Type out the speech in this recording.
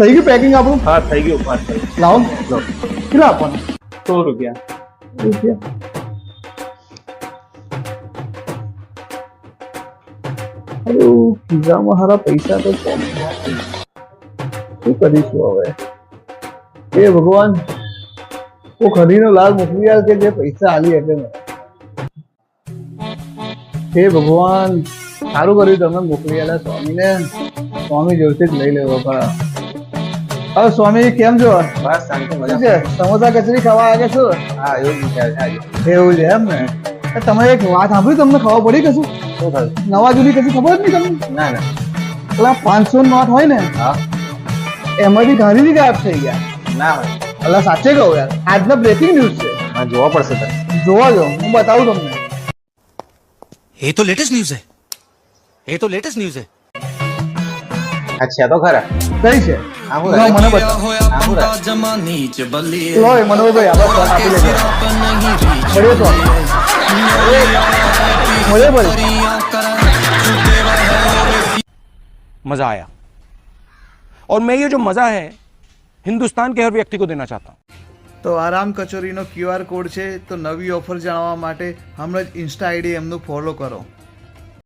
થઈ ગયું પેકિંગ આપણું? હા થઈ ગયું પાર્સલ. લાવો કેટલા આપવાના? 100 રૂપિયા. ખિસ્સામાં હારા પૈસા તો છે. શું કરીશું હવે? એ ભગવાન કો ખરીનો લાલ મોકલી આલ કે જે પૈસા આલી એટલે મને. હે ભગવાન સારું કર્યું તમે મોકલી આલ્યા સ્વામીને. સ્વામી જોડથી જ લઈ લેવો ખરા. હવે સ્વામી કેમ છો? બસ શાંતિ મજા છે સમોસા કચરી ખાવા આવ્યા છો? હા એવું વિચાર છે. એવું છે એમ ને? તમે એક વાત સાંભળી તમને ખબર પડી કશું? શું થયું? નવા જૂની કશું ખબર જ નહીં તમને? ના ના. પેલા 500 નોટ હોય ને હા એમાંથી ગાંધીજી ગાયબ થઈ ગયા. ના હોય. અલા સાચે કહું યાર, આજના બ્રેકિંગ ન્યૂઝ છે. હા જોવા પડશે તારે. જોવા જો, હું બતાવું તમને. ये तो लेटेस्ट न्यूज है, ये तो लेटेस्ट न्यूज है। અચ્છા તો ખરા. કઈ છે? આવું ના, મને બતાવો. લો એ મનોહરભાઈ આપણે ફોન આપી લેજો. મળ્યો તો મળ્યો ભાઈ. मजा आया और मैं ये जो मजा है हिंदुस्तान के हर व्यक्ति को देना चाहता हूँ। તો આરામ કચોરીનો QR કોડ છે, તો નવી ઓફર જાણવા માટે હમણાં જ ઇન્સ્ટા આઈડી એમનું ફોલો કરો.